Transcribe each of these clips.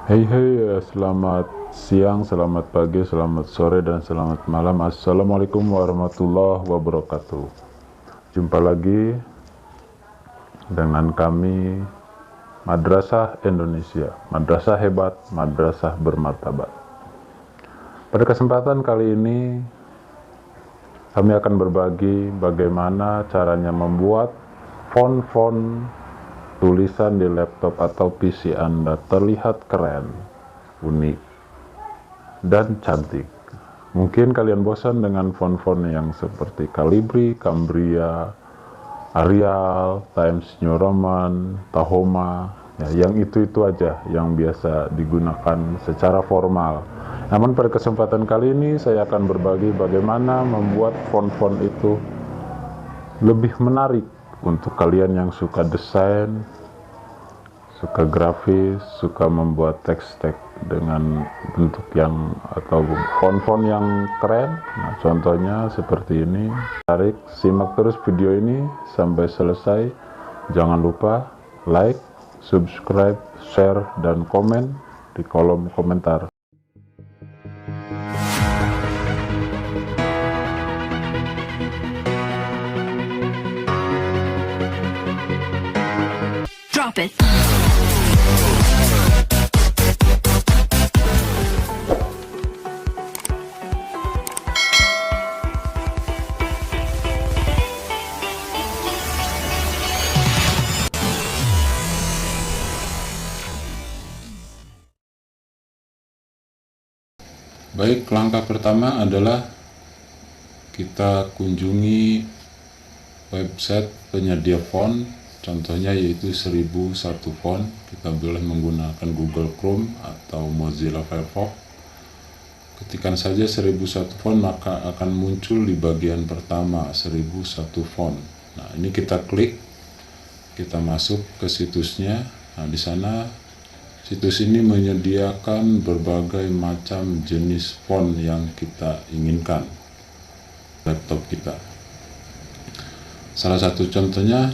Selamat siang, selamat pagi, selamat sore, dan selamat malam. Assalamualaikum warahmatullahi wabarakatuh. Jumpa lagi dengan kami, Madrasah Indonesia, madrasah hebat, madrasah bermartabat. Pada kesempatan kali ini, kami akan berbagi bagaimana caranya membuat font-font tulisan di laptop atau PC Anda terlihat keren, unik, dan cantik. Mungkin kalian bosan dengan font-font yang seperti Calibri, Cambria, Arial, Times New Roman, Tahoma, ya, yang itu aja yang biasa digunakan secara formal. Namun pada kesempatan kali ini saya akan berbagi bagaimana membuat font-font itu lebih menarik untuk kalian yang suka desain, suka grafis, suka membuat teks-teks dengan bentuk yang atau font-font yang keren. Nah, contohnya seperti ini. Tarik, simak terus video ini sampai selesai. Jangan lupa like, subscribe, share, dan komen di kolom komentar. Drop it. Baik, langkah pertama adalah kita kunjungi website penyedia font, contohnya yaitu 1001 font. Kita boleh menggunakan Google Chrome atau Mozilla Firefox. Ketikkan saja 1001 font, maka akan muncul di bagian pertama 1001 font. Nah, ini kita klik, kita masuk ke situsnya. Nah, di sana situs ini menyediakan berbagai macam jenis font yang kita inginkan laptop kita. Salah satu contohnya,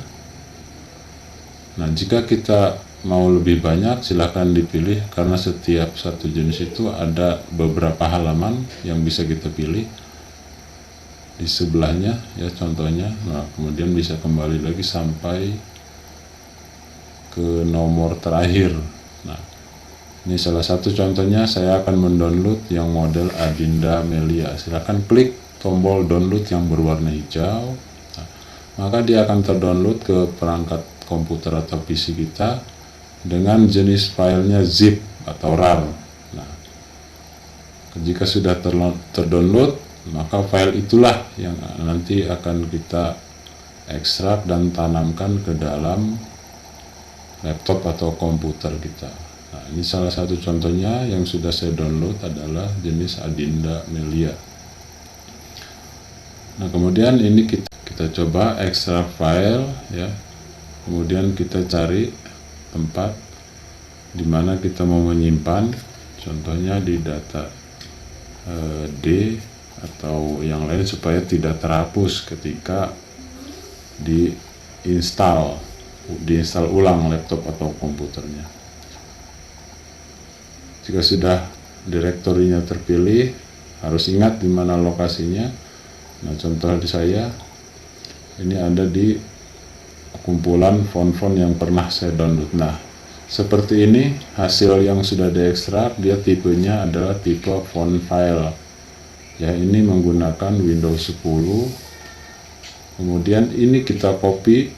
nah jika kita mau lebih banyak silahkan dipilih, karena setiap satu jenis itu ada beberapa halaman yang bisa kita pilih di sebelahnya ya contohnya. Nah, kemudian bisa kembali lagi sampai ke nomor terakhir. Nah, ini salah satu contohnya. Saya akan mendownload yang model Adinda Melia. Silahkan klik tombol download yang berwarna hijau. Nah, maka dia akan terdownload ke perangkat komputer atau PC kita dengan jenis filenya zip atau RAR. Nah, jika sudah terdownload, maka file itulah yang nanti akan kita ekstrak dan tanamkan ke dalam laptop atau komputer kita. Nah, ini salah satu contohnya yang sudah saya download adalah jenis Adinda Melia. Nah, kemudian ini kita coba ekstrak file ya. Kemudian kita cari tempat di mana kita mau menyimpan, contohnya di data D atau yang lain supaya tidak terhapus ketika diinstal ulang laptop atau komputernya. Jika sudah direktorinya terpilih, harus ingat di mana lokasinya. Nah, contoh di saya ini ada di kumpulan font-font yang pernah saya download. Nah, seperti ini hasil yang sudah diekstrak. Dia tipenya adalah tipe font file ya, ini menggunakan Windows 10. Kemudian ini kita copy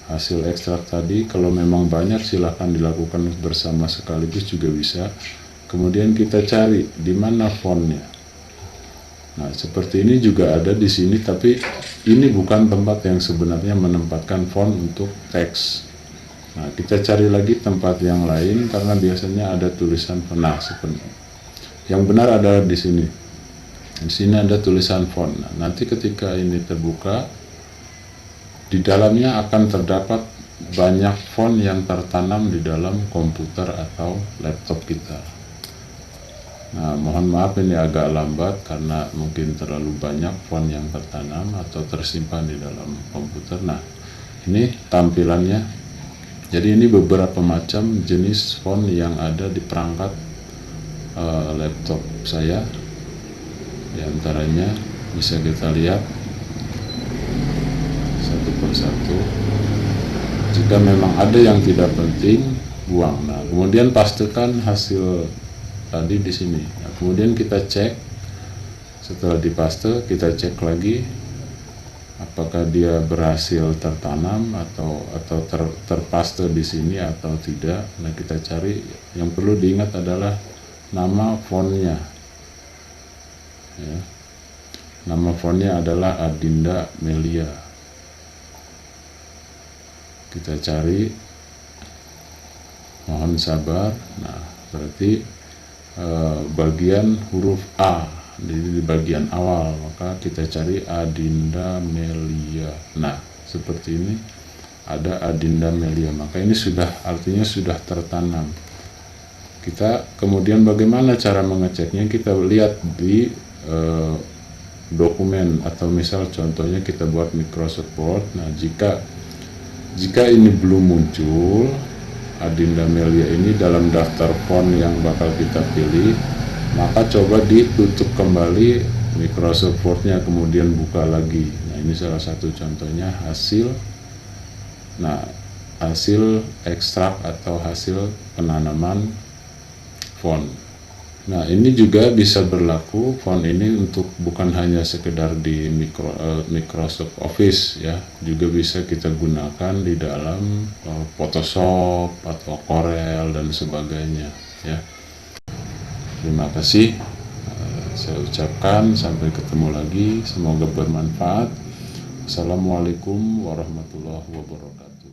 hasil ekstrak tadi. Kalau memang banyak silahkan dilakukan bersama sekaligus juga bisa. Kemudian kita cari di mana fontnya. Nah, seperti ini juga ada di sini, tapi ini bukan tempat yang sebenarnya menempatkan font untuk teks. Nah, kita cari lagi tempat yang lain karena biasanya ada tulisan font. Sebenarnya yang benar adalah di sini. Di sini ada tulisan font. Nah, nanti ketika ini terbuka, di dalamnya akan terdapat banyak font yang tertanam di dalam komputer atau laptop kita. Nah, mohon maaf ini agak lambat karena mungkin terlalu banyak font yang tertanam atau tersimpan di dalam komputer. Nah, ini tampilannya Jadi ini beberapa macam jenis font yang ada di perangkat laptop saya. Di antaranya bisa kita lihat satu persatu. Jika memang ada yang tidak penting, buang. Nah, kemudian pastikan hasil tadi di sini. Nah, kemudian kita cek. Setelah dipaste, kita cek lagi apakah dia berhasil tertanam atau terpaste di sini atau tidak. Nah, kita cari. Yang perlu diingat adalah nama fontnya. Ya. Nama fontnya adalah Adinda Melia. Kita cari, mohon sabar. Nah, berarti bagian huruf A di bagian awal, maka kita cari Adinda Melia. Nah, seperti ini ada Adinda Melia, maka ini artinya sudah tertanam. Kita kemudian bagaimana cara mengeceknya? Kita lihat di dokumen, atau misal contohnya kita buat Microsoft Word. Nah, jika ini belum muncul Adinda Melia ini dalam daftar font yang bakal kita pilih, maka coba ditutup kembali Microsoft Word-nya, kemudian buka lagi. Nah, ini salah satu contohnya hasil ekstrak atau hasil penanaman font. Nah, ini juga bisa berlaku font ini untuk bukan hanya sekedar di Microsoft Office ya, juga bisa kita gunakan di dalam Photoshop atau Corel dan sebagainya ya. Terima kasih. Saya ucapkan sampai ketemu lagi, semoga bermanfaat. Assalamualaikum warahmatullahi wabarakatuh.